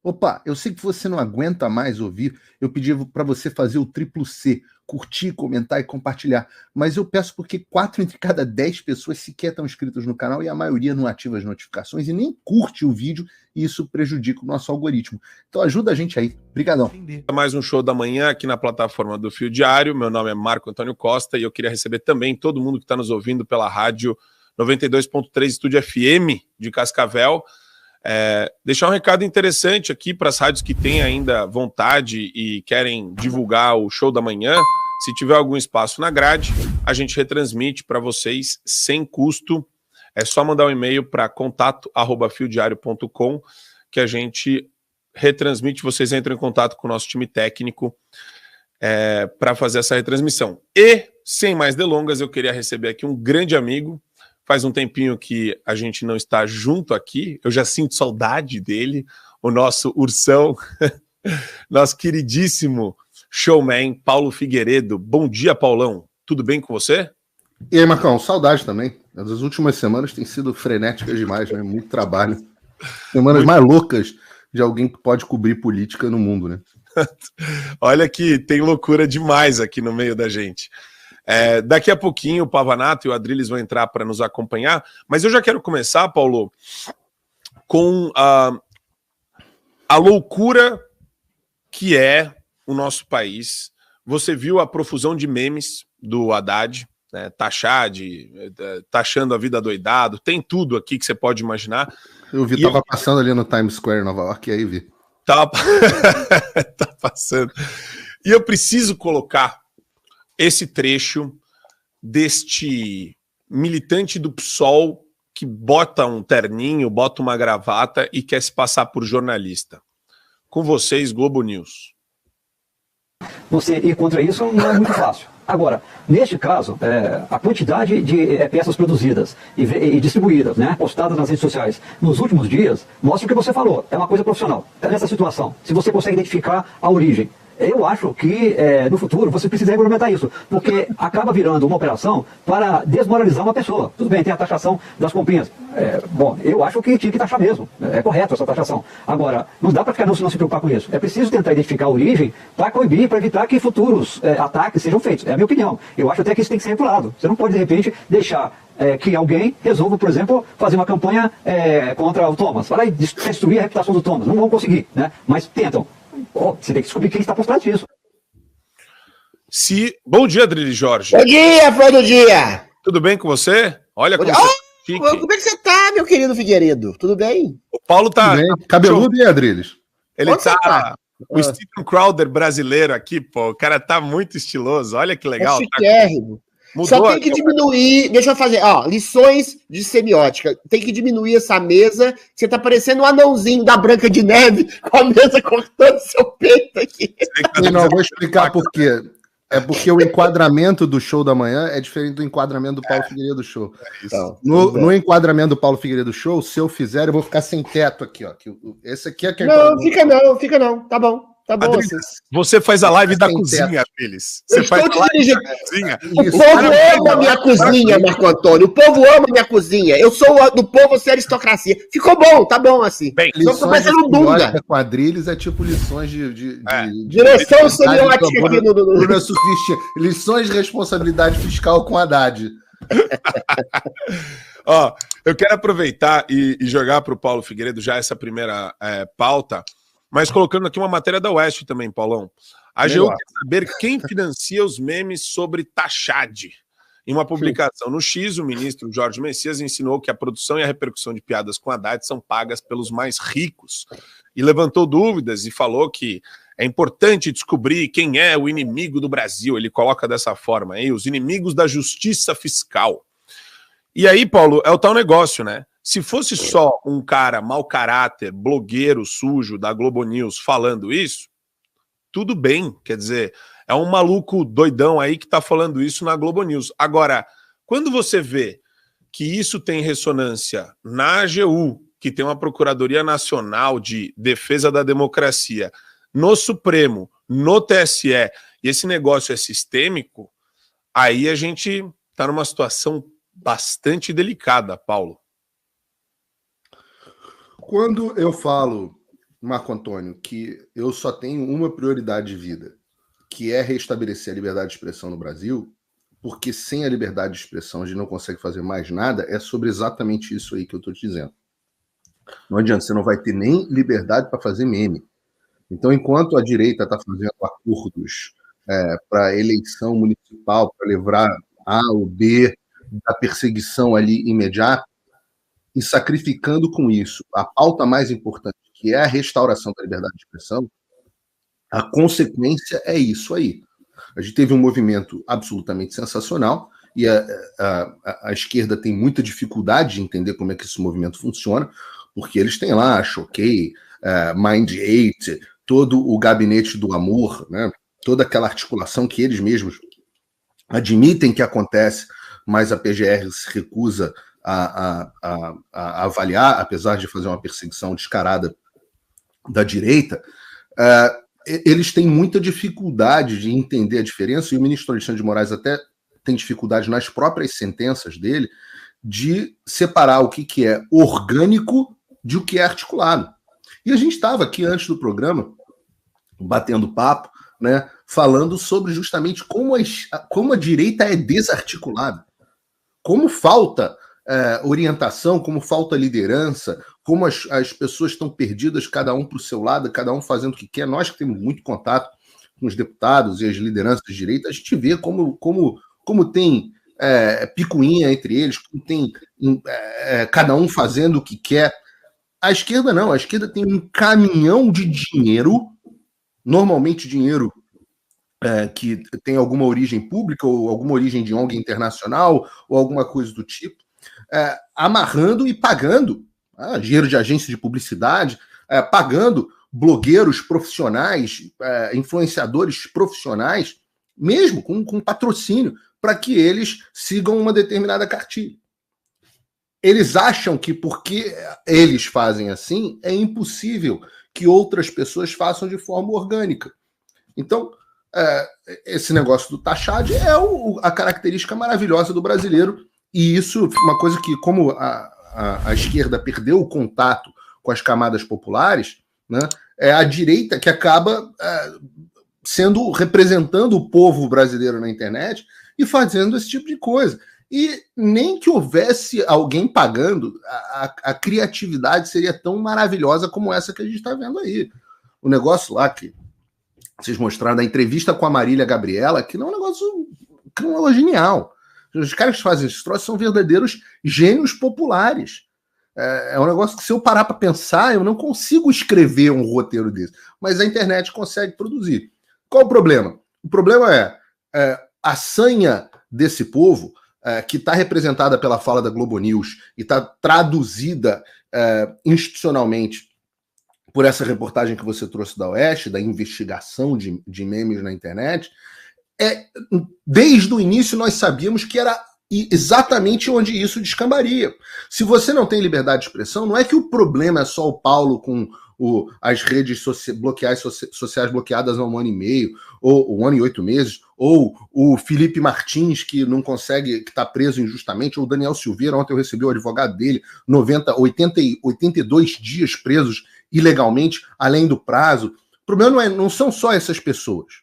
Opa, eu sei que você não aguenta mais ouvir, eu pedi para você fazer o triplo C, curtir, comentar e compartilhar, mas eu peço porque 4 entre cada 10 pessoas sequer estão inscritas no canal e a maioria não ativa as notificações e nem curte o vídeo e isso prejudica o nosso algoritmo. Então ajuda a gente aí. Obrigadão. Mais um show da manhã aqui na plataforma do Fio Diário. Meu nome é Marco Antônio Costa e eu queria receber também todo mundo que está nos ouvindo pela rádio 92.3 Estúdio FM de Cascavel. Deixar um recado interessante aqui para as rádios que têm ainda vontade e querem divulgar o show da manhã. Se tiver algum espaço na grade, a gente retransmite para vocês sem custo. É só mandar um e-mail para contato@fiodiario.com que a gente retransmite. Vocês entram em contato com o nosso time técnico para fazer essa retransmissão. E, sem mais delongas, eu queria receber aqui um grande amigo. Faz um tempinho que a gente não está junto aqui, eu já sinto saudade dele, o nosso ursão, nosso queridíssimo showman, Paulo Figueiredo. Bom dia, Paulão. Tudo bem com você? E aí, Marcão, saudade também. As últimas semanas têm sido frenéticas demais, né? Muito trabalho. Semanas mais loucas de alguém que pode cobrir política no mundo, né? Olha que tem loucura demais aqui no meio da gente. Daqui a pouquinho o Pavanato e o Adriles vão entrar para nos acompanhar, mas eu já quero começar, Paulo, com a loucura que é o nosso país. Você viu a profusão de memes do Haddad, né, taxando a vida doidado, tem tudo aqui que você pode imaginar. Eu vi, tava passando ali no Times Square, Nova York, e aí vi. Tá passando. E eu preciso colocar esse trecho deste militante do PSOL que bota um terninho, bota uma gravata e quer se passar por jornalista. Com vocês, Globo News. Você ir contra isso não é muito fácil. Agora, neste caso, a quantidade de peças produzidas e distribuídas, né, postadas nas redes sociais nos últimos dias, mostra o que você falou. É uma coisa profissional. Nessa situação, se você consegue identificar a origem, eu acho que no futuro você precisa regulamentar isso, porque acaba virando uma operação para desmoralizar uma pessoa. Tudo bem, tem a taxação das comprinhas. Bom, eu acho que tinha que taxar mesmo. É correto essa taxação. Agora, não dá para ficar não se preocupar com isso. É preciso tentar identificar a origem para coibir, para evitar que futuros ataques sejam feitos. É a minha opinião. Eu acho até que isso tem que ser regulado. Você não pode, de repente, deixar que alguém resolva, por exemplo, fazer uma campanha contra o Thomas. Vai lá e destruir a reputação do Thomas. Não vão conseguir, né? Mas tentam. Você tem que descobrir quem está por trás disso. Bom dia, Adriles Jorge. Bom dia, fã do dia. Tudo bem com você? Olha como como é que você tá, meu querido Figueiredo? Tudo bem? O Paulo tá cabeludo, e Adriles? Ele tá o Steven Crowder brasileiro aqui, pô. O cara tá muito estiloso. Olha que legal. Chiquérrimo. Só tem que diminuir, deixa eu fazer, lições de semiótica. Tem que diminuir essa mesa. Você tá parecendo um anãozinho da Branca de Neve com a mesa cortando seu peito aqui. Não, vou explicar por quê. É porque o enquadramento do show da manhã é diferente do enquadramento do Paulo Figueiredo Show. Então, no enquadramento do Paulo Figueiredo Show, se eu fizer, eu vou ficar sem teto aqui, ó. Esse aqui é que é. Não, fica não. Tá bom. Tá bom, Adriles, você faz a live da cozinha, Adriles. Você faz a live da cozinha. O povo ama a minha cozinha, Marco Antônio. O povo ama a minha cozinha. Eu sou do povo, você é aristocracia. Ficou bom, tá bom assim. Bem, só tô parecendo um Dunga. Quadrilhos é tipo lições direção semiótica aqui no... Lições de responsabilidade fiscal com Haddad. Ó, eu quero aproveitar e jogar para o Paulo Figueiredo já essa primeira pauta. Mas colocando aqui uma matéria da Oeste também, Paulão. A AGU quer saber quem financia os memes sobre Taxade. Em uma publicação no X, o ministro Jorge Messias ensinou que a produção e a repercussão de piadas com Haddad são pagas pelos mais ricos. E levantou dúvidas e falou que é importante descobrir quem é o inimigo do Brasil. Ele coloca dessa forma aí, os inimigos da justiça fiscal. E aí, Paulo, é o tal negócio, né? Se fosse só um cara mau caráter, blogueiro sujo da Globo News falando isso, tudo bem, quer dizer, é um maluco doidão aí que tá falando isso na Globo News. Agora, quando você vê que isso tem ressonância na AGU, que tem uma Procuradoria Nacional de Defesa da Democracia, no Supremo, no TSE, e esse negócio é sistêmico, aí a gente tá numa situação bastante delicada, Paulo. Quando eu falo Marco Antônio, que eu só tenho uma prioridade de vida, que é restabelecer a liberdade de expressão no Brasil, porque sem a liberdade de expressão a gente não consegue fazer mais nada, é sobre exatamente isso aí que eu estou te dizendo. Não adianta, você não vai ter nem liberdade para fazer meme. Então, enquanto a direita está fazendo acordos para eleição municipal, para livrar A ou B da perseguição ali imediata, e sacrificando com isso a pauta mais importante, que é a restauração da liberdade de expressão, a consequência é isso aí. A gente teve um movimento absolutamente sensacional, e a esquerda tem muita dificuldade de entender como é que esse movimento funciona, porque eles têm lá Choquei, Mind8, todo o gabinete do amor, né? Toda aquela articulação que eles mesmos admitem que acontece, mas a PGR se recusa a avaliar, apesar de fazer uma perseguição descarada da direita. Eles têm muita dificuldade de entender a diferença, e o ministro Alexandre de Moraes até tem dificuldade nas próprias sentenças dele de separar o que é orgânico de o que é articulado. E a gente estava aqui antes do programa, batendo papo, né, falando sobre justamente como a direita é desarticulada, como falta orientação, como falta liderança, como as pessoas estão perdidas, cada um para o seu lado, cada um fazendo o que quer. Nós que temos muito contato com os deputados e as lideranças de direita, a gente vê como tem picuinha entre eles, como tem cada um fazendo o que quer. A esquerda não, a esquerda tem um caminhão de dinheiro, normalmente dinheiro que tem alguma origem pública ou alguma origem de ONG internacional ou alguma coisa do tipo, amarrando e pagando dinheiro de agência de publicidade, pagando blogueiros profissionais, influenciadores profissionais, mesmo com patrocínio, para que eles sigam uma determinada cartilha. Eles acham que porque eles fazem assim, é impossível que outras pessoas façam de forma orgânica. Então, esse negócio do taxade é a característica maravilhosa do brasileiro, e isso é uma coisa que, como a esquerda perdeu o contato com as camadas populares, né, é a direita que acaba representando o povo brasileiro na internet e fazendo esse tipo de coisa. E nem que houvesse alguém pagando, a criatividade seria tão maravilhosa como essa que a gente está vendo aí. O negócio lá que vocês mostraram da entrevista com a Marília Gabriela, que não é um negócio genial. Os caras que fazem esses troços são verdadeiros gênios populares. É um negócio que, se eu parar para pensar, eu não consigo escrever um roteiro desse. Mas a internet consegue produzir. Qual o problema? O problema é a sanha desse povo, que está representada pela fala da Globo News e está traduzida institucionalmente por essa reportagem que você trouxe da Oeste, da investigação de memes na internet. Desde o início nós sabíamos que era exatamente onde isso descambaria. Se você não tem liberdade de expressão, não é que o problema é só o Paulo com as redes sociais bloqueadas há 1 ano e meio, ou 1 ano e 8 meses, ou o Felipe Martins, que não consegue, que está preso injustamente, ou o Daniel Silveira. Ontem eu recebi o advogado dele, 82 dias presos ilegalmente, além do prazo. O problema não são só essas pessoas.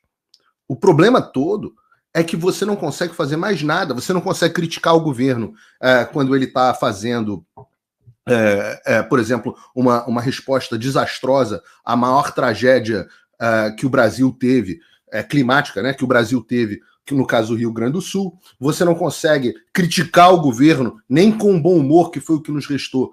O problema todo é que você não consegue fazer mais nada, você não consegue criticar o governo quando ele está fazendo, por exemplo, uma resposta desastrosa à maior tragédia que o Brasil teve, climática, né, que o Brasil teve, que no caso do Rio Grande do Sul. Você não consegue criticar o governo, nem com bom humor, que foi o que nos restou,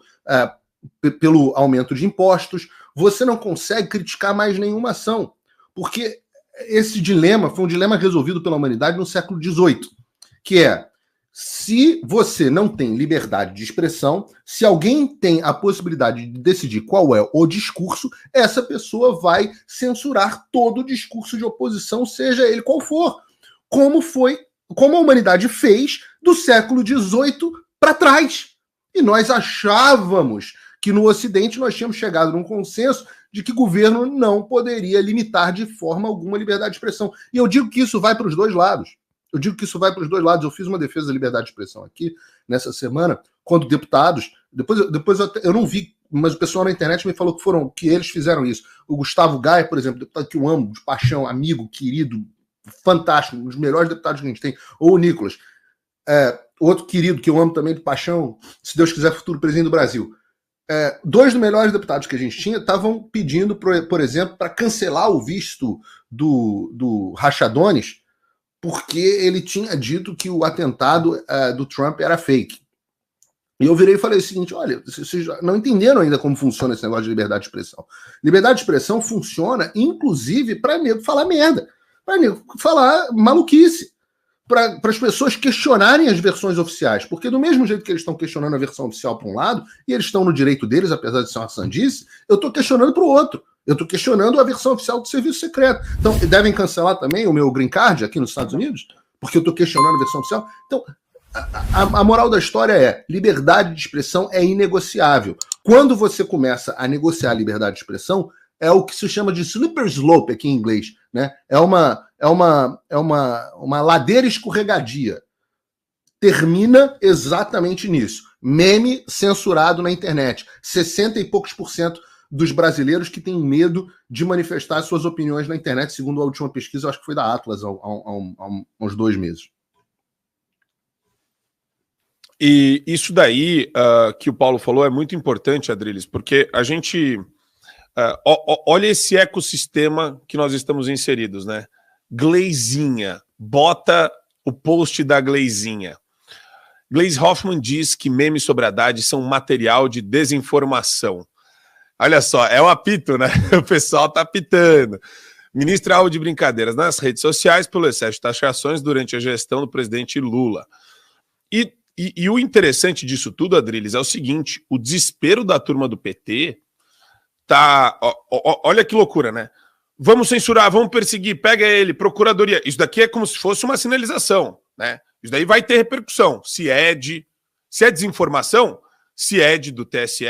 pelo aumento de impostos. Você não consegue criticar mais nenhuma ação, porque esse dilema foi um dilema resolvido pela humanidade no século XVIII, que é: se você não tem liberdade de expressão, se alguém tem a possibilidade de decidir qual é o discurso, essa pessoa vai censurar todo o discurso de oposição, seja ele qual for, como a humanidade fez do século XVIII para trás. E nós achávamos que no Ocidente nós tínhamos chegado num consenso de que o governo não poderia limitar de forma alguma a liberdade de expressão. E eu digo que isso vai para os dois lados. Eu fiz uma defesa da liberdade de expressão aqui nessa semana, quando deputados, depois eu não vi mas o pessoal na internet me falou que eles fizeram isso. O Gustavo Gaia, por exemplo, deputado que eu amo, de paixão, amigo, querido, fantástico, um dos melhores deputados que a gente tem, ou o Nicolas, outro querido que eu amo também de paixão, se Deus quiser, futuro presidente do Brasil. Dois dos melhores deputados que a gente tinha estavam pedindo, por exemplo, para cancelar o visto do Rachadonis, porque ele tinha dito que o atentado do Trump era fake. E eu virei e falei o seguinte, olha, vocês não entenderam ainda como funciona esse negócio de liberdade de expressão. Liberdade de expressão funciona, inclusive, para nego falar merda, para nego falar maluquice, para as pessoas questionarem as versões oficiais, porque do mesmo jeito que eles estão questionando a versão oficial para um lado, e eles estão no direito deles, apesar de ser uma sandice, eu estou questionando para o outro. Eu estou questionando a versão oficial do serviço secreto. Então, devem cancelar também o meu green card aqui nos Estados Unidos, porque eu estou questionando a versão oficial. Então, a moral da história é, liberdade de expressão é inegociável. Quando você começa a negociar a liberdade de expressão, é o que se chama de slippery slope aqui em inglês, né? É uma ladeira escorregadia. Termina exatamente nisso. Meme censurado na internet. 60 e poucos % dos brasileiros que têm medo de manifestar suas opiniões na internet, segundo a última pesquisa, acho que foi da Atlas, há uns 2 meses. E isso daí que o Paulo falou é muito importante, Adriles, porque a gente... olha esse ecossistema que nós estamos inseridos, né? Gleizinha, bota o post da Gleizinha. Gleisi Hoffmann diz que memes sobre Haddad são material de desinformação. Olha só, é um apito, né? O pessoal tá apitando. Ministro alvo de brincadeiras nas redes sociais pelo excesso de taxações durante a gestão do presidente Lula. E o interessante disso tudo, Adriles, é o seguinte, o desespero da turma do PT tá... olha que loucura, né? Vamos censurar, vamos perseguir, pega ele, procuradoria. Isso daqui é como se fosse uma sinalização, né? Isso daí vai ter repercussão. Se é desinformação, CIED do TSE,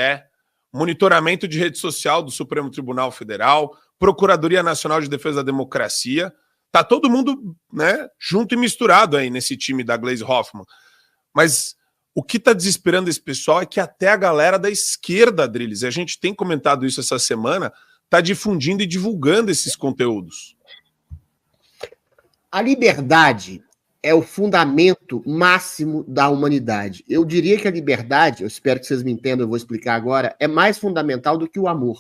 monitoramento de rede social do Supremo Tribunal Federal, Procuradoria Nacional de Defesa da Democracia, tá todo mundo, né, junto e misturado aí nesse time da Gleisi Hoffmann. Mas o que está desesperando esse pessoal é que até a galera da esquerda, Adriles, e a gente tem comentado isso essa semana, está difundindo e divulgando esses conteúdos. A liberdade é o fundamento máximo da humanidade. Eu diria que a liberdade, eu espero que vocês me entendam, eu vou explicar agora, é mais fundamental do que o amor.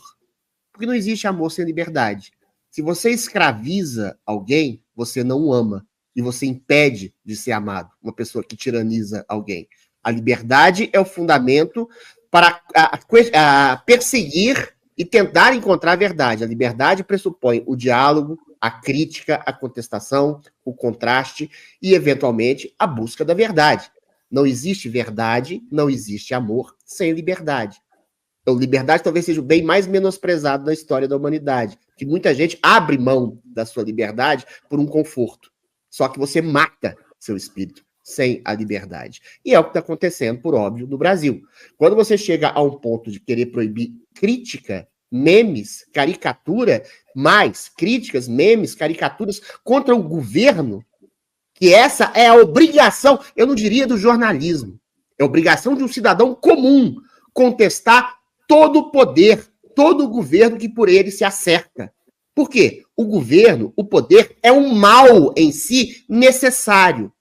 Porque não existe amor sem liberdade. Se você escraviza alguém, você não o ama. E você impede de ser amado, uma pessoa que tiraniza alguém. A liberdade é o fundamento para perseguir e tentar encontrar a verdade. A liberdade pressupõe o diálogo, a crítica, a contestação, o contraste e, eventualmente, a busca da verdade. Não existe verdade, não existe amor sem liberdade. Então, liberdade talvez seja o bem mais menosprezado da história da humanidade, que muita gente abre mão da sua liberdade por um conforto. Só que você mata seu espírito sem a liberdade. E é o que está acontecendo, por óbvio, no Brasil. Quando você chega a um ponto de querer proibir crítica, memes, caricatura, mais críticas, memes, caricaturas contra o governo, que essa é a obrigação, eu não diria do jornalismo, é a obrigação de um cidadão comum contestar todo o poder, todo o governo que por ele se acerta. Por quê? O governo, o poder, é um mal em si necessário.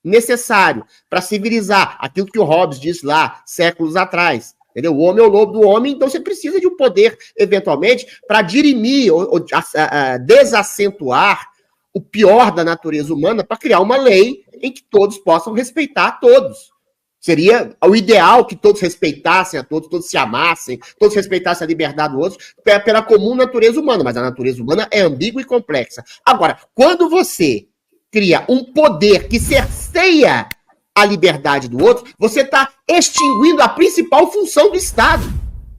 Necessário para civilizar. Aquilo que o Hobbes disse lá, séculos atrás. Entendeu? O homem é o lobo do homem, então você precisa de um poder, eventualmente, para dirimir ou desacentuar o pior da natureza humana, para criar uma lei em que todos possam respeitar todos. Seria o ideal que todos respeitassem a todos, todos se amassem, todos respeitassem a liberdade do outro, pela comum natureza humana. Mas a natureza humana é ambígua e complexa. Agora, quando você cria um poder que cerceia a liberdade do outro, você está extinguindo a principal função do Estado.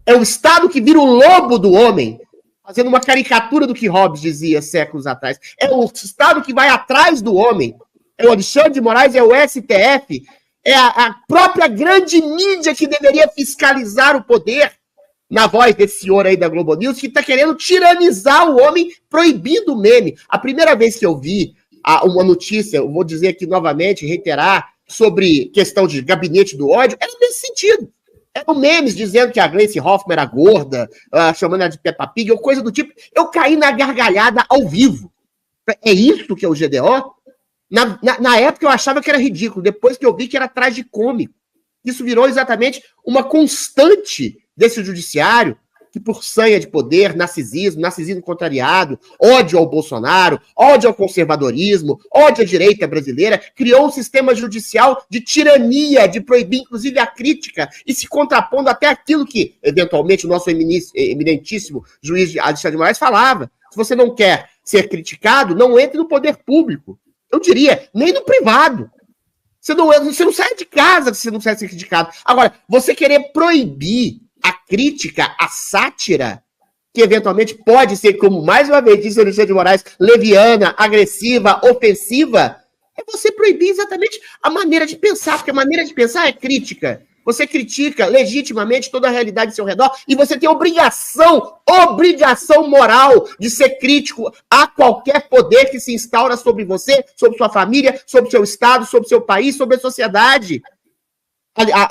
É o Estado que vira o lobo do homem, fazendo uma caricatura do que Hobbes dizia séculos atrás. É o Estado que vai atrás do homem. É o Alexandre de Moraes, é o STF, é a própria grande mídia que deveria fiscalizar o poder, na voz desse senhor aí da Globo News, que está querendo tiranizar o homem, proibindo o meme. A primeira vez que eu vi uma notícia, eu vou dizer aqui novamente, reiterar, sobre questão de gabinete do ódio, era nesse sentido. Eram memes dizendo que a Gleice Hoffmann era gorda, chamando ela de Peppa Pig, ou coisa do tipo. Eu caí na gargalhada ao vivo. É isso que é o GDO? Na época eu achava que era ridículo, depois que eu vi que era tragicômico. Isso virou exatamente uma constante desse judiciário, que por sanha de poder, narcisismo contrariado, ódio ao Bolsonaro, ódio ao conservadorismo, ódio à direita brasileira, criou um sistema judicial de tirania, de proibir inclusive a crítica, e se contrapondo até aquilo que, eventualmente, o nosso eminentíssimo juiz Alexandre de Moraes falava. Se você não quer ser criticado, não entre no poder público. Eu diria, nem no privado. Você não sai de casa se você não quer ser criticado. Agora, você querer proibir a crítica, a sátira, que eventualmente pode ser, como mais uma vez disse o Alexandre de Moraes, leviana, agressiva, ofensiva, é você proibir exatamente a maneira de pensar, porque a maneira de pensar é crítica. Você critica legitimamente toda a realidade ao seu redor e você tem obrigação moral de ser crítico a qualquer poder que se instaura sobre você, sobre sua família, sobre seu estado, sobre seu país, sobre a sociedade.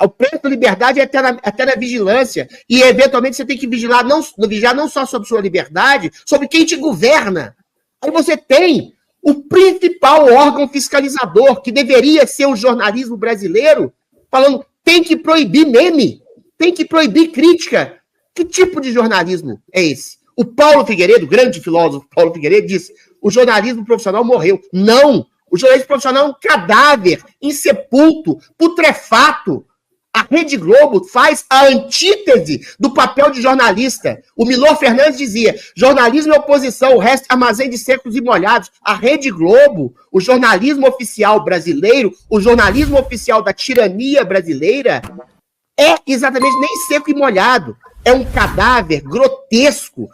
O preço da liberdade é até na vigilância. E, eventualmente, você tem que vigiar não só sobre sua liberdade, sobre quem te governa. Aí você tem o principal órgão fiscalizador, que deveria ser o jornalismo brasileiro, falando, tem que proibir meme, tem que proibir crítica. Que tipo de jornalismo é esse? O Paulo Figueiredo, grande filósofo Paulo Figueiredo, disse, o jornalismo profissional morreu. Não! O jornalismo profissional é um cadáver, insepulto, putrefato. A Rede Globo faz a antítese do papel de jornalista. O Milor Fernandes dizia, jornalismo é oposição, o resto armazém de secos e molhados. A Rede Globo, o jornalismo oficial brasileiro, o jornalismo oficial da tirania brasileira, é exatamente nem seco e molhado. É um cadáver grotesco,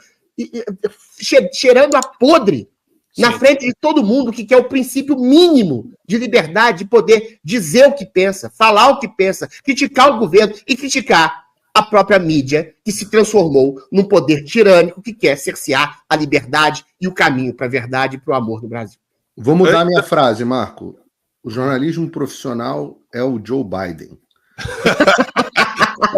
cheirando a podre. Sim. Na frente de todo mundo, que quer o princípio mínimo de liberdade, de poder dizer o que pensa, falar o que pensa, criticar o governo e criticar a própria mídia, que se transformou num poder tirânico que quer cercear a liberdade e o caminho para a verdade e para o amor no Brasil. Vou mudar minha frase, Marco. O jornalismo profissional é o Joe Biden.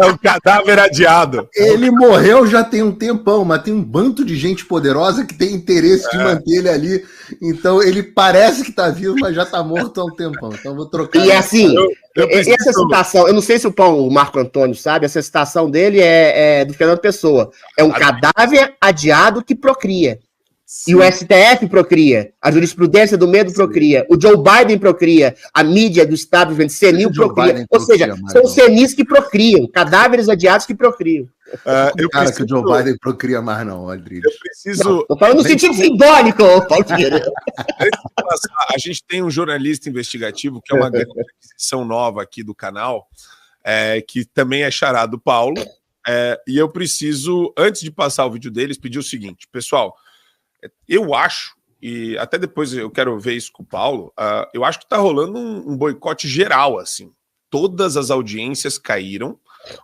É um cadáver adiado. Ele morreu já tem um tempão, mas tem um bando de gente poderosa que tem interesse de manter ele ali. Então ele parece que está vivo, mas já está morto há um tempão. Então vou trocar. E assim, essa citação, eu não sei se o Marco Antônio sabe, essa citação dele é do Fernando Pessoa. É um cadáver adiado que procria. Sim. E o STF procria, a jurisprudência do medo procria, o Joe Biden procria, a mídia do establishment senil procria. Ou seja, são senis que procriam, cadáveres adiados que procriam. Que o Joe Biden procria mais não, Aldrides. Eu preciso... Estou falando no sentido simbólico, Paulo Figueiredo. A gente tem um jornalista investigativo, que é uma grande aquisição nova aqui do canal, que também é xará do Paulo, e eu preciso, antes de passar o vídeo deles, pedir o seguinte, pessoal, eu acho, e até depois eu quero ver isso com o Paulo, eu acho que está rolando um boicote geral, assim. Todas as audiências caíram,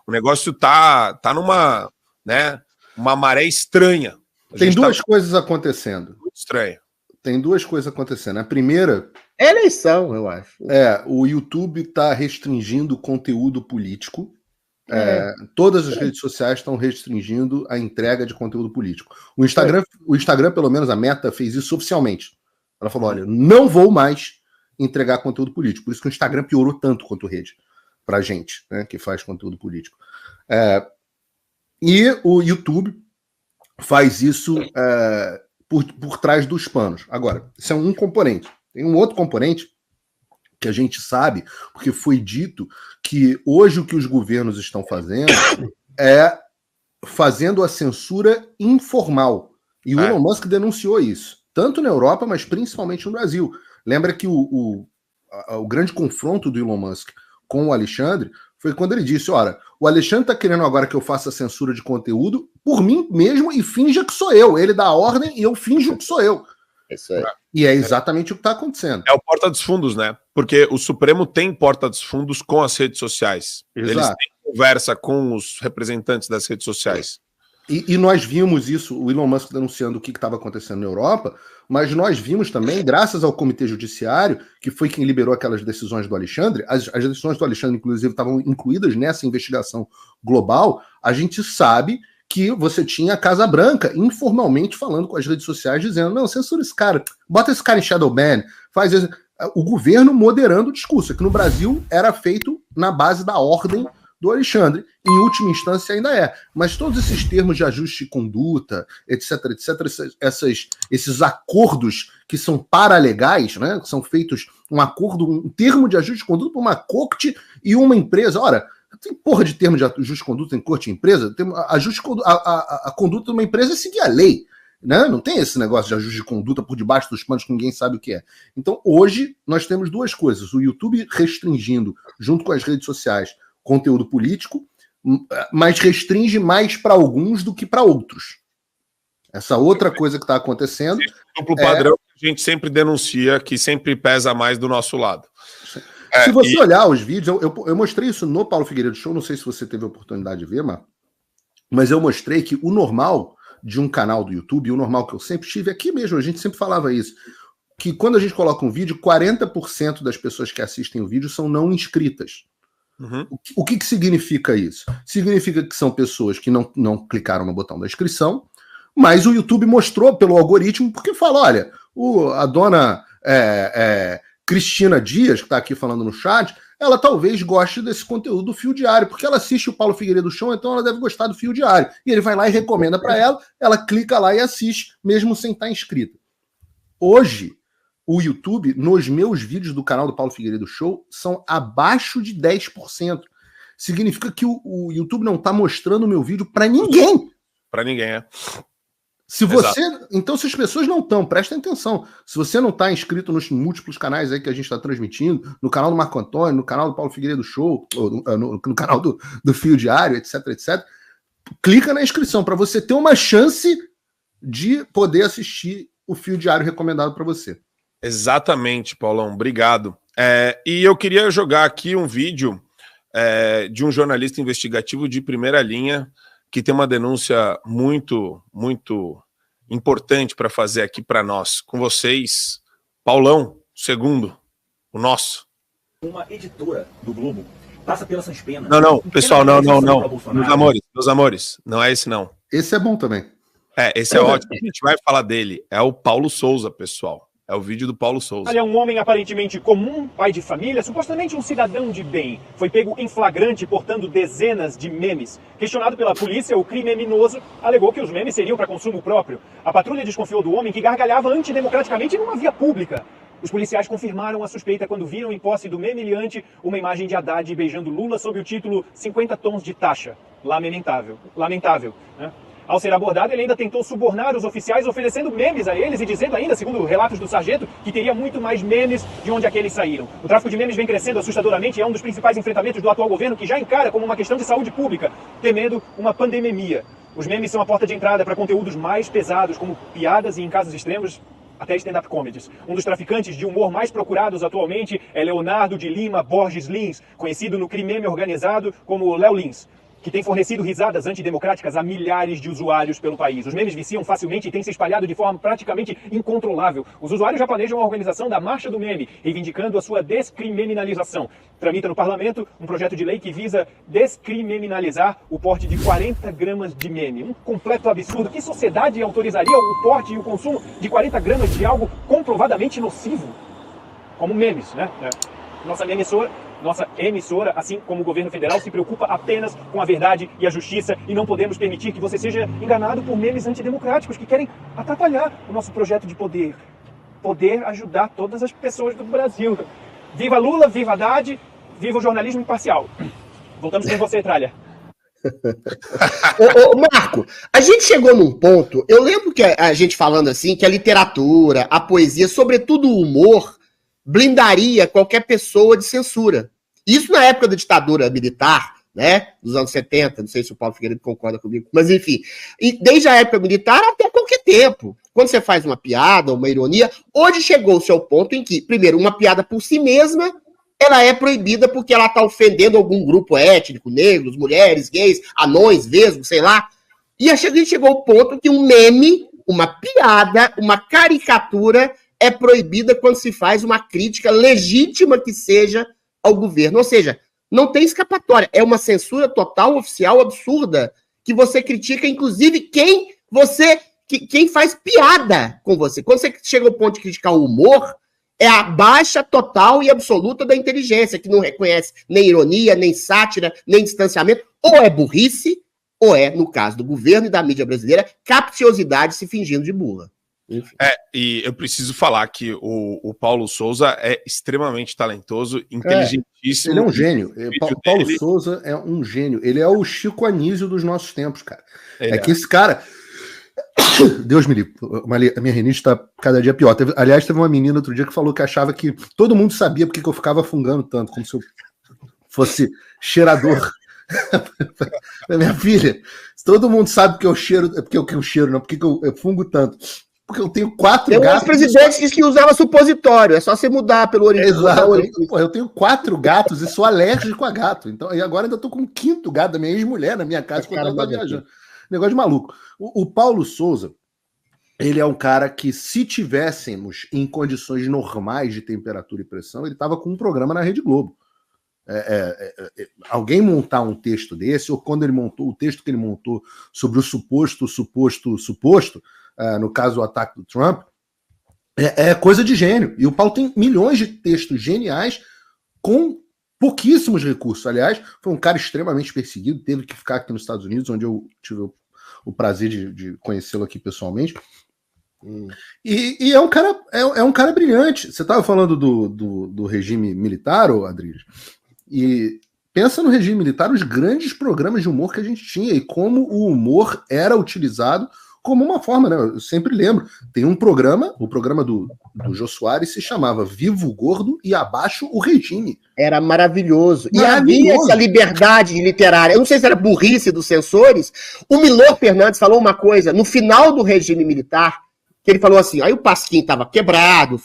o negócio tá numa, né, uma maré estranha. Tem duas coisas acontecendo. Muito estranha. Tem duas coisas acontecendo. A primeira... É eleição, eu acho. O YouTube está restringindo o conteúdo político. Todas as redes sociais estão restringindo a entrega de conteúdo político. O Instagram, pelo menos a Meta, fez isso oficialmente. Ela falou, olha, não vou mais entregar conteúdo político. Por isso que o Instagram piorou tanto quanto rede pra gente, né, que faz conteúdo político. E o YouTube faz isso por trás dos panos. Agora, isso é um componente. Tem um outro componente que a gente sabe, porque foi dito que hoje o que os governos estão fazendo é fazendo a censura informal. E o Elon Musk denunciou isso, tanto na Europa, mas principalmente no Brasil. Lembra que o grande confronto do Elon Musk com o Alexandre foi quando ele disse, olha, o Alexandre está querendo agora que eu faça censura de conteúdo por mim mesmo e finja que sou eu. Ele dá a ordem e eu finjo que sou eu. Isso aí. E é exatamente o que está acontecendo. É o porta dos fundos, né? Porque o Supremo tem porta dos fundos com as redes sociais. Exato. Eles têm conversa com os representantes das redes sociais. E nós vimos isso, o Elon Musk denunciando o que estava acontecendo na Europa, mas nós vimos também, graças ao Comitê Judiciário, que foi quem liberou aquelas decisões do Alexandre, as decisões do Alexandre, inclusive, estavam incluídas nessa investigação global, a gente sabe que você tinha a Casa Branca informalmente falando com as redes sociais, dizendo, não, censura esse cara, bota esse cara em shadow ban, faz isso. O governo moderando o discurso, que no Brasil era feito na base da ordem do Alexandre, em última instância ainda é, mas todos esses termos de ajuste de conduta, etc, esses acordos que são paralegais, né, que são feitos um acordo, um termo de ajuste de conduta para uma corte e uma empresa. Ora, tem porra de termo de ajuste de conduta em corte e empresa, tem ajuste de conduta, a conduta de uma empresa é seguir a lei, né? Não tem esse negócio de ajuste de conduta por debaixo dos panos que ninguém sabe o que é. Então hoje nós temos duas coisas, o YouTube restringindo, junto com as redes sociais, conteúdo político, mas restringe mais para alguns do que para outros. Essa outra coisa que está acontecendo... Duplo padrão que a gente sempre denuncia, que sempre pesa mais do nosso lado. Se você olhar os vídeos, eu mostrei isso no Paulo Figueiredo Show, não sei se você teve a oportunidade de ver, mas eu mostrei que o normal de um canal do YouTube, o normal que eu sempre tive, aqui mesmo, a gente sempre falava isso, que quando a gente coloca um vídeo, 40% das pessoas que assistem o vídeo são não inscritas. Uhum. O que significa isso? Significa que são pessoas que não clicaram no botão da inscrição, mas o YouTube mostrou pelo algoritmo, porque fala, olha, a dona Cristina Dias, que está aqui falando no chat, ela talvez goste desse conteúdo do Fio Diário, porque ela assiste o Paulo Figueiredo Show, então ela deve gostar do Fio Diário. E ele vai lá e recomenda para ela clica lá e assiste, mesmo sem estar inscrita. Hoje, o YouTube, nos meus vídeos do canal do Paulo Figueiredo Show, são abaixo de 10%. Significa que o YouTube não está mostrando o meu vídeo para ninguém. Para ninguém, é. Se você, então, se as pessoas não estão, prestem atenção. Se você não está inscrito nos múltiplos canais aí que a gente está transmitindo, no canal do Marco Antônio, no canal do Paulo Figueiredo Show, no canal do Fio Diário, etc, clica na inscrição para você ter uma chance de poder assistir o Fio Diário recomendado para você. Exatamente, Paulão, obrigado. E eu queria jogar aqui um vídeo de um jornalista investigativo de primeira linha que tem uma denúncia muito, muito importante para fazer aqui para nós. Com vocês, Paulão, segundo, o nosso. Uma editora do Globo passa pela Sans Pena. Não, pessoal, não. Meus amores, não é esse não. Esse é bom também. Esse é ótimo. A gente vai falar dele. É o Paulo Souza, pessoal. É o vídeo do Paulo Souza. Ele é um homem aparentemente comum, pai de família, supostamente um cidadão de bem. Foi pego em flagrante portando dezenas de memes. Questionado pela polícia, o criminoso alegou que os memes seriam para consumo próprio. A patrulha desconfiou do homem que gargalhava antidemocraticamente numa via pública. Os policiais confirmaram a suspeita quando viram em posse do meme-liante uma imagem de Haddad beijando Lula sob o título 50 tons de taxa. Lamentável, né? Ao ser abordado, ele ainda tentou subornar os oficiais, oferecendo memes a eles e dizendo ainda, segundo relatos do sargento, que teria muito mais memes de onde aqueles saíram. O tráfico de memes vem crescendo assustadoramente e é um dos principais enfrentamentos do atual governo, que já encara como uma questão de saúde pública, temendo uma pandemia. Os memes são a porta de entrada para conteúdos mais pesados, como piadas e, em casos extremos, até stand-up comedies. Um dos traficantes de humor mais procurados atualmente é Leonardo de Lima Borges Lins, conhecido no crime organizado como Léo Lins, que tem fornecido risadas antidemocráticas a milhares de usuários pelo país. Os memes viciam facilmente e têm se espalhado de forma praticamente incontrolável. Os usuários já planejam a organização da Marcha do Meme, reivindicando a sua descriminalização. Tramita no parlamento um projeto de lei que visa descriminalizar o porte de 40 gramas de meme. Um completo absurdo. Que sociedade autorizaria o porte e o consumo de 40 gramas de algo comprovadamente nocivo? Como memes, né? Nossa emissora, assim como o governo federal, se preocupa apenas com a verdade e a justiça e não podemos permitir que você seja enganado por memes antidemocráticos que querem atrapalhar o nosso projeto de poder. Poder ajudar todas as pessoas do Brasil. Viva Lula, viva Haddad, viva o jornalismo imparcial. Voltamos com você, Tralha. Ô, Marco, a gente chegou num ponto, eu lembro que a gente falando assim, que a literatura, a poesia, sobretudo o humor, blindaria qualquer pessoa de censura. Isso na época da ditadura militar, né, dos anos 70, não sei se o Paulo Figueiredo concorda comigo, mas enfim, e desde a época militar até qualquer tempo. Quando você faz uma piada, uma ironia, hoje chegou-se ao ponto em que, primeiro, uma piada por si mesma, ela é proibida porque ela está ofendendo algum grupo étnico, negros, mulheres, gays, anões, vesgos, sei lá. E a gente chegou ao ponto que um meme, uma piada, uma caricatura é proibida quando se faz uma crítica legítima que seja ao governo. Ou seja, não tem escapatória. É uma censura total, oficial, absurda, que você critica, inclusive, quem faz piada com você. Quando você chega ao ponto de criticar o humor, é a baixa total e absoluta da inteligência, que não reconhece nem ironia, nem sátira, nem distanciamento. Ou é burrice, ou é, no caso do governo e da mídia brasileira, capciosidade se fingindo de burra. Enfim. E eu preciso falar que o Paulo Souza é extremamente talentoso, inteligentíssimo. Ele é um gênio. Paulo Souza é um gênio. Ele é o Chico Anísio dos nossos tempos, cara. Que esse cara... Deus me livre, a minha rinite está cada dia pior. Aliás, teve uma menina outro dia que falou que achava que todo mundo sabia porque que eu ficava fungando tanto, como se eu fosse cheirador. Minha filha, todo mundo sabe que eu cheiro, porque eu cheiro, não, porque eu fungo tanto. Porque eu tenho 4 gatos. Tem uns presidentes que usavam supositório, é só você mudar pelo original. Exato. Eu tenho 4 gatos e sou alérgico a gato. Então, e agora ainda estou com um 5º gato da minha ex-mulher na minha casa quando ela está viajando. Negócio de maluco. O Paulo Souza, ele é um cara que, se tivéssemos em condições normais de temperatura e pressão, ele estava com um programa na Rede Globo. Alguém montar um texto desse, ou quando ele montou o texto que ele montou sobre o suposto, no caso o ataque do Trump, é coisa de gênio. E o Paulo tem milhões de textos geniais com pouquíssimos recursos. Aliás, foi um cara extremamente perseguido, teve que ficar aqui nos Estados Unidos, onde eu tive o prazer de conhecê-lo aqui pessoalmente. E é um cara brilhante. Você estava falando do regime militar, Adriles, e pensa no regime militar, os grandes programas de humor que a gente tinha e como o humor era utilizado como uma forma, né? Eu sempre lembro, tem um programa, o programa do Jô Soares se chamava Viva o Gordo e Abaixo o Regime. Era maravilhoso. E havia essa liberdade literária. Eu não sei se era burrice dos censores. O Milor Fernandes falou uma coisa no final do regime militar, que ele falou assim, aí o Pasquim estava quebrado.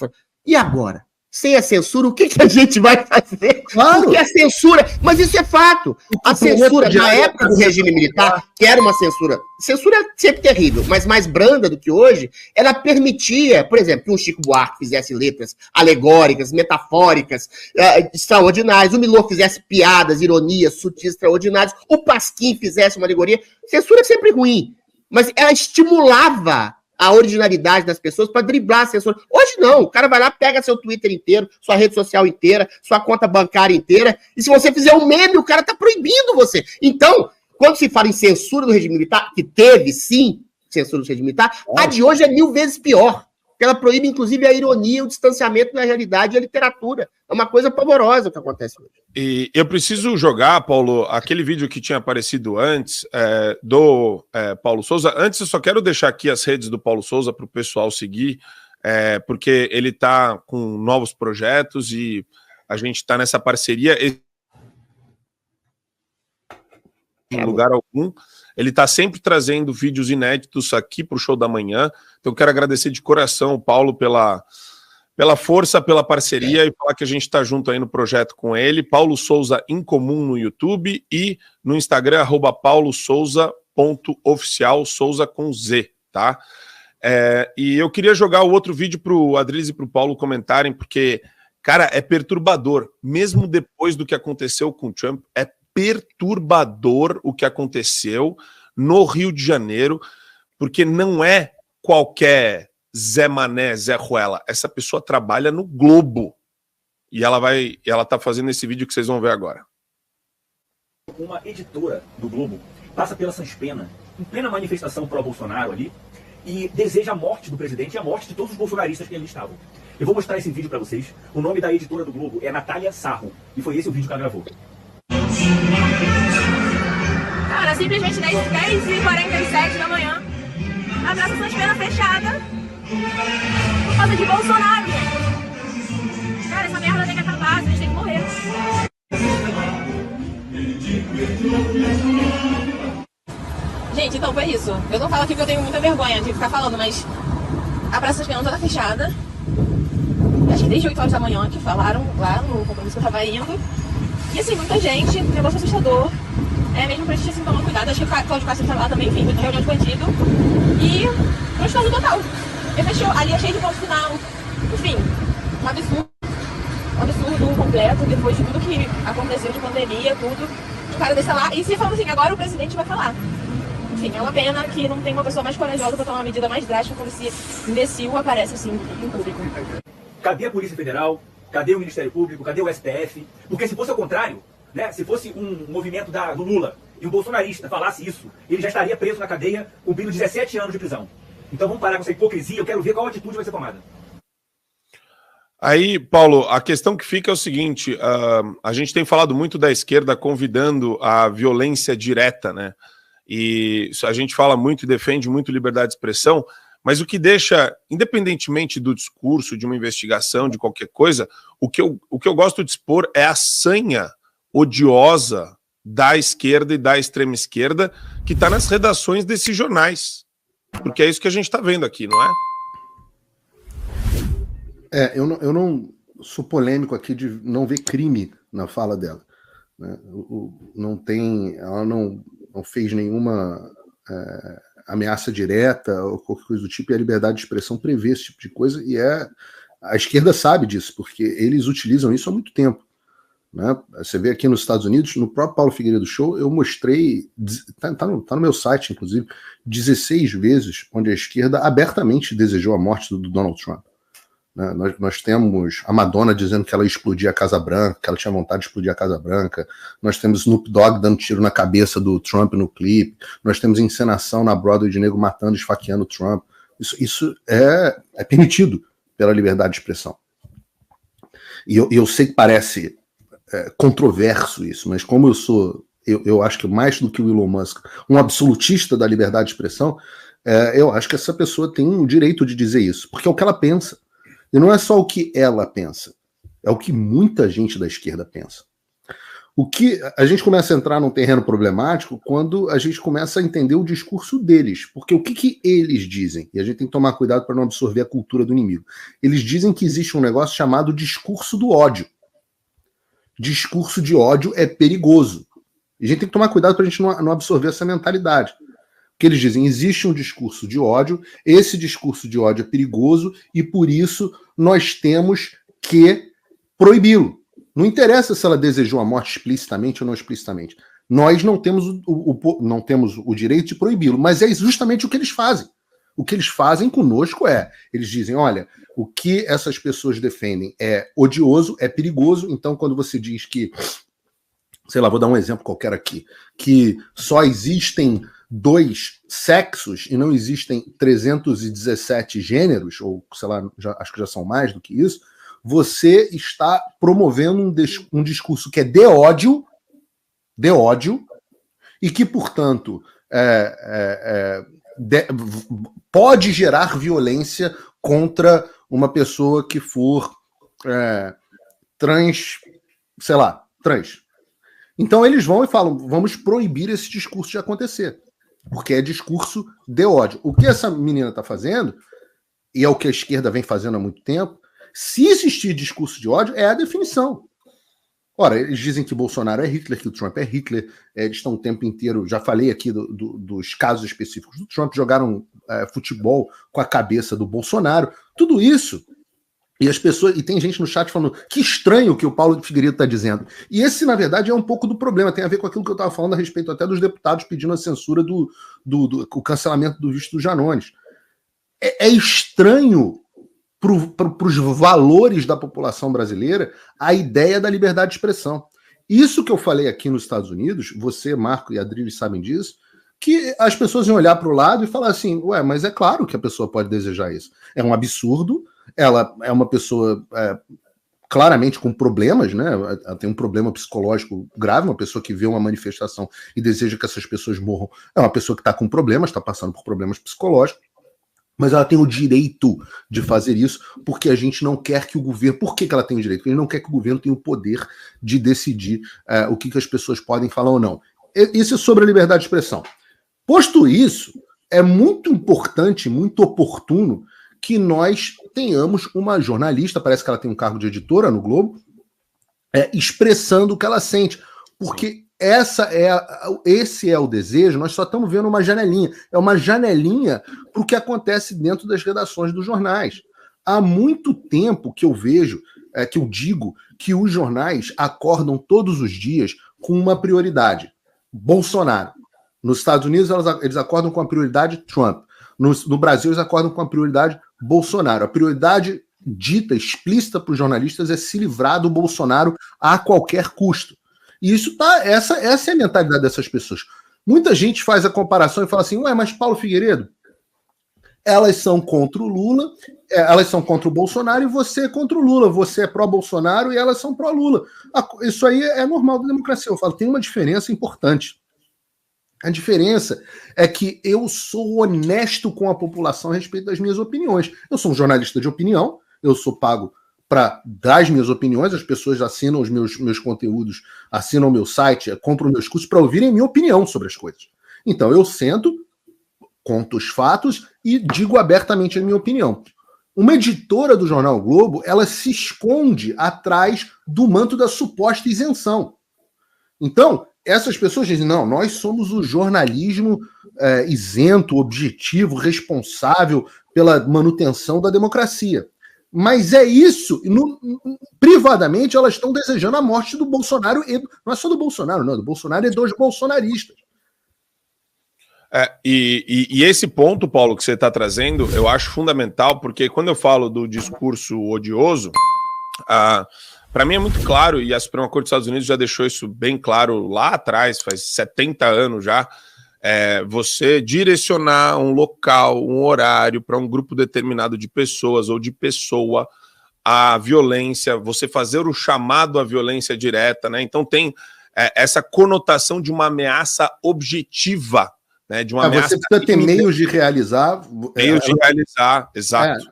E agora? Sem a censura, o que a gente vai fazer? Claro. Porque a censura... Mas isso é fato. A censura, na época do regime militar, que era uma censura... Censura é sempre terrível, mas mais branda do que hoje, ela permitia, por exemplo, que um Chico Buarque fizesse letras alegóricas, metafóricas, extraordinárias, o Milor fizesse piadas, ironias, sutis, extraordinárias, o Pasquim fizesse uma alegoria. Censura é sempre ruim, mas ela estimulava a originalidade das pessoas para driblar a censura. Hoje não, o cara vai lá, pega seu Twitter inteiro, sua rede social inteira, sua conta bancária inteira, e se você fizer um meme, o cara tá proibindo você. Então, quando se fala em censura do regime militar, que teve, sim, censura do regime militar, a de hoje é 1000 vezes pior, porque ela proíbe, inclusive, a ironia, o distanciamento da realidade e a literatura. É uma coisa pavorosa o que acontece hoje. E eu preciso jogar, Paulo, aquele vídeo que tinha aparecido antes do Paulo Souza. Antes, eu só quero deixar aqui as redes do Paulo Souza para o pessoal seguir, porque ele está com novos projetos e a gente está nessa parceria em lugar algum. Ele está sempre trazendo vídeos inéditos aqui para o Show da Manhã. Então, eu quero agradecer de coração o Paulo pela força, pela parceria e falar que a gente está junto aí no projeto com ele. Paulo Souza Incomum no YouTube e no Instagram, @paulosouza.oficial, Souza com Z, tá? E eu queria jogar o outro vídeo para o Adriles e para o Paulo comentarem, porque, cara, é perturbador. Mesmo depois do que aconteceu com o Trump, é perturbador o que aconteceu no Rio de Janeiro, porque não é qualquer Zé Mané, Zé Ruela. Essa pessoa trabalha no Globo. E ela tá fazendo esse vídeo que vocês vão ver agora. Uma editora do Globo passa pela Sans Pena, em plena manifestação pró-Bolsonaro ali, e deseja a morte do presidente e a morte de todos os bolsonaristas que ali estavam. Eu vou mostrar esse vídeo para vocês. O nome da editora do Globo é Natália Sarro, e foi esse o vídeo que ela gravou. Cara, simplesmente 10h47 da manhã, a Praça Sans Pena fechada por causa de Bolsonaro. Cara, essa merda tem que acabar, a gente tem que morrer. Gente, então foi isso. Eu não falo aqui porque eu tenho muita vergonha de ficar falando, mas a Praça Sans Pena toda fechada. Acho que desde 8 horas da manhã que falaram lá no compromisso que eu tava indo. E assim, muita gente, negócio assustador. mesmo pra gente assim, tomar cuidado. Acho que o Cláudio Castro estava lá também, enfim, muita reunião de bandido. E transtorno total. Ele fechou, ali é cheio de ponto final. Enfim, um absurdo. Um absurdo completo, depois de tudo que aconteceu de pandemia, tudo. O cara desse lá, e se falando assim, agora o presidente vai falar. Enfim, é uma pena que não tem uma pessoa mais corajosa para tomar uma medida mais drástica quando esse imbecil aparece assim em público. Cadê a Polícia Federal? Cadê o Ministério Público? Cadê o STF? Porque se fosse ao contrário, né, se fosse um movimento do Lula e um bolsonarista falasse isso, ele já estaria preso na cadeia cumprindo 17 anos de prisão. Então vamos parar com essa hipocrisia, eu quero ver qual atitude vai ser tomada. Aí, Paulo, a questão que fica é o seguinte, a gente tem falado muito da esquerda convidando a violência direta, né? E a gente fala muito e defende muito liberdade de expressão, mas o que deixa, independentemente do discurso, de uma investigação, de qualquer coisa, o que eu gosto de expor é a sanha odiosa da esquerda e da extrema esquerda que está nas redações desses jornais. Porque é isso que a gente está vendo aqui, não é? Eu não sou polêmico aqui de não ver crime na fala dela, né? Ela não fez nenhuma ameaça direta ou qualquer coisa do tipo, e a liberdade de expressão prevê esse tipo de coisa, e a esquerda sabe disso, porque eles utilizam isso há muito tempo, né? Você vê aqui nos Estados Unidos, no próprio Paulo Figueiredo Show, eu mostrei, tá no meu site, inclusive, 16 vezes onde a esquerda abertamente desejou a morte do Donald Trump. Nós temos a Madonna dizendo que ela ia explodir a Casa Branca, que ela tinha vontade de explodir a Casa Branca. Nós temos Snoop Dogg dando tiro na cabeça do Trump no clipe. Nós temos encenação na Broadway de nego matando, esfaqueando o Trump. Isso é permitido pela liberdade de expressão. E eu sei que parece controverso isso, mas como eu acho que mais do que o Elon Musk, um absolutista da liberdade de expressão, eu acho que essa pessoa tem o direito de dizer isso, porque é o que ela pensa. E não é só o que ela pensa, é o que muita gente da esquerda pensa. O que a gente começa a entrar num terreno problemático quando a gente começa a entender o discurso deles. Porque o que eles dizem? E a gente tem que tomar cuidado para não absorver a cultura do inimigo. Eles dizem que existe um negócio chamado discurso do ódio. Discurso de ódio é perigoso. E a gente tem que tomar cuidado para a gente não absorver essa mentalidade. Que eles dizem, existe um discurso de ódio, esse discurso de ódio é perigoso e por isso nós temos que proibi-lo. Não interessa se ela desejou a morte explicitamente ou não explicitamente. Nós não temos não temos o direito de proibi-lo, mas é justamente o que eles fazem. O que eles fazem conosco eles dizem, olha, o que essas pessoas defendem é odioso, é perigoso, então quando você diz que, sei lá, vou dar um exemplo qualquer aqui, que só existem 2 sexos e não existem 317 gêneros, ou sei lá, acho que já são mais do que isso, você está promovendo um discurso que é de ódio, e que, portanto, pode gerar violência contra uma pessoa que for trans. Então eles vão e falam, vamos proibir esse discurso de acontecer. Porque é discurso de ódio. O que essa menina está fazendo, e é o que a esquerda vem fazendo há muito tempo, se existir discurso de ódio, é a definição. Ora, eles dizem que Bolsonaro é Hitler, que o Trump é Hitler, eles estão o tempo inteiro, já falei aqui dos casos específicos do Trump, jogaram futebol com a cabeça do Bolsonaro, tudo isso. E as pessoas, e tem gente no chat falando que estranho o que o Paulo Figueiredo está dizendo. E esse, na verdade, é um pouco do problema. Tem a ver com aquilo que eu estava falando a respeito até dos deputados pedindo a censura o cancelamento do visto do Janones. É estranho para os valores da população brasileira a ideia da liberdade de expressão. Isso que eu falei aqui nos Estados Unidos, você, Marco e Adriles sabem disso, que as pessoas iam olhar para o lado e falar assim, mas é claro que a pessoa pode desejar isso. É um absurdo. Ela é uma pessoa claramente com problemas, né? Ela tem um problema psicológico grave, uma pessoa que vê uma manifestação e deseja que essas pessoas morram. É uma pessoa que está com problemas, está passando por problemas psicológicos, mas ela tem o direito de fazer isso porque a gente não quer que o governo... Por que ela tem o direito? Porque a gente não quer que o governo tenha o poder de decidir o que as pessoas podem falar ou não. Isso é sobre a liberdade de expressão. Posto isso, é muito importante, muito oportuno que nós tenhamos uma jornalista, parece que ela tem um cargo de editora no Globo, expressando o que ela sente. Porque esse é o desejo. Nós só estamos vendo uma janelinha. É uma janelinha para o que acontece dentro das redações dos jornais. Há muito tempo que eu vejo, que eu digo que os jornais acordam todos os dias com uma prioridade. Bolsonaro. Nos Estados Unidos, eles acordam com a prioridade Trump. No Brasil, eles acordam com a prioridade Bolsonaro. A prioridade dita, explícita para os jornalistas é se livrar do Bolsonaro a qualquer custo. E essa é a mentalidade dessas pessoas. Muita gente faz a comparação e fala assim, ué, mas Paulo Figueiredo, elas são contra o Lula, elas são contra o Bolsonaro e você é contra o Lula, você é pró-Bolsonaro e elas são pró-Lula. Isso aí é normal da democracia. Eu falo, tem uma diferença importante. A diferença é que eu sou honesto com a população a respeito das minhas opiniões. Eu sou um jornalista de opinião, eu sou pago para dar as minhas opiniões, as pessoas assinam os meus conteúdos, assinam o meu site, compram meus cursos para ouvirem minha opinião sobre as coisas. Então eu sento, conto os fatos e digo abertamente a minha opinião. Uma editora do Jornal Globo, ela se esconde atrás do manto da suposta isenção. Então, essas pessoas dizem, não, nós somos o jornalismo isento, objetivo, responsável pela manutenção da democracia. Mas é isso, privadamente elas estão desejando a morte do Bolsonaro, não é só do Bolsonaro, não, do Bolsonaro e dos bolsonaristas. E esse ponto, Paulo, que você está trazendo, eu acho fundamental, porque quando eu falo do discurso odioso, para mim é muito claro, e a Suprema Corte dos Estados Unidos já deixou isso bem claro lá atrás, faz 70 anos já, você direcionar um local, um horário para um grupo determinado de pessoas ou de pessoa à violência, você fazer o chamado à violência direta, né? Então tem essa conotação de uma ameaça objetiva, né? De uma ameaça. Você precisa ter meios de realizar. Meios de realizar, exato.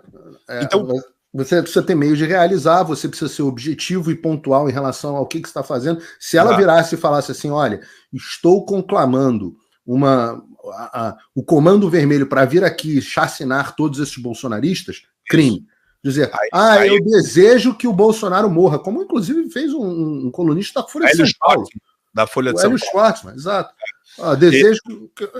Então, você precisa ter meios de realizar, você precisa ser objetivo e pontual em relação ao que você está fazendo. Se ela virasse e falasse assim, olha, estou conclamando o Comando Vermelho para vir aqui chacinar todos esses bolsonaristas, crime. Dizer, eu desejo que o Bolsonaro morra, como inclusive fez um colunista da Folha de São Paulo. Da Folha de São Paulo. Schwartzman, exato. Desejo.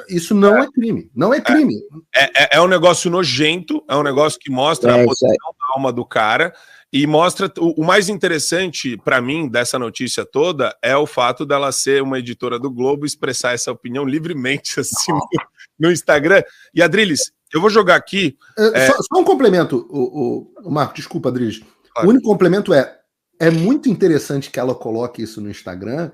Isso não é crime. Não é crime. É um negócio nojento, é um negócio que mostra a posição da alma do cara e mostra. O mais interessante para mim dessa notícia toda é o fato dela ser uma editora do Globo, expressar essa opinião livremente assim no Instagram. E Adriles, eu vou jogar aqui. Só um complemento, o Marco, desculpa, Adriles. Claro. O único complemento é muito interessante que ela coloque isso no Instagram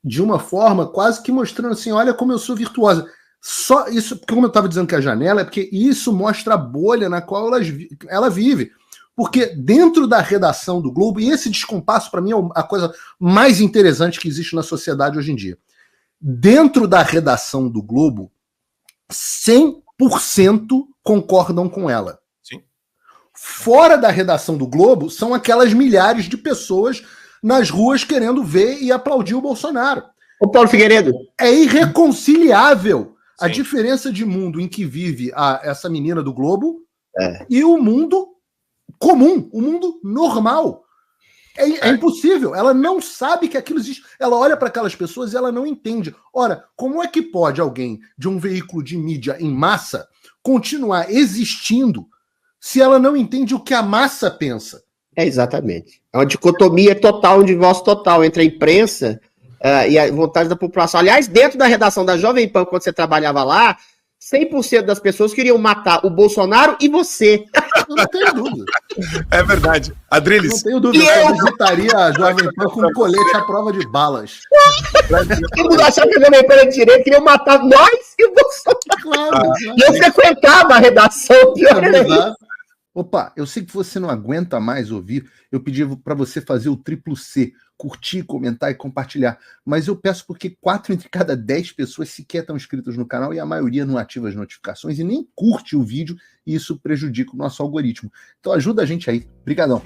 de uma forma quase que mostrando assim, olha como eu sou virtuosa. Só isso, como eu estava dizendo que a janela, é porque isso mostra a bolha na qual ela vive. Porque dentro da redação do Globo, e esse descompasso para mim é a coisa mais interessante que existe na sociedade hoje em dia. Dentro da redação do Globo, 100% concordam com ela. Sim. Fora da redação do Globo, são aquelas milhares de pessoas nas ruas querendo ver e aplaudir o Bolsonaro. Ô Paulo Figueiredo. É irreconciliável a Sim. diferença de mundo em que vive essa menina do Globo e o mundo comum, o mundo normal. É impossível. Ela não sabe que aquilo existe. Ela olha para aquelas pessoas e ela não entende. Ora, como é que pode alguém de um veículo de mídia em massa continuar existindo se ela não entende o que a massa pensa? Exatamente. É uma dicotomia total, um divórcio total entre a imprensa e a vontade da população. Aliás, dentro da redação da Jovem Pan, quando você trabalhava lá, 100% das pessoas queriam matar o Bolsonaro e você. Eu não tenho dúvida. É verdade. Adriles. Não tenho dúvida. Eu visitaria a Jovem Pan com um colete à prova de balas. Todo mundo achava que a Jovem Pan era de direita, queriam matar nós e o Bolsonaro. Claro. E eu frequentava a redação. Pior era isso. Opa, eu sei que você não aguenta mais ouvir. Eu pedi para você fazer o triplo C, curtir, comentar e compartilhar. Mas eu peço porque 4 entre cada 10 pessoas sequer estão inscritas no canal e a maioria não ativa as notificações e nem curte o vídeo e isso prejudica o nosso algoritmo. Então ajuda a gente aí. Obrigadão.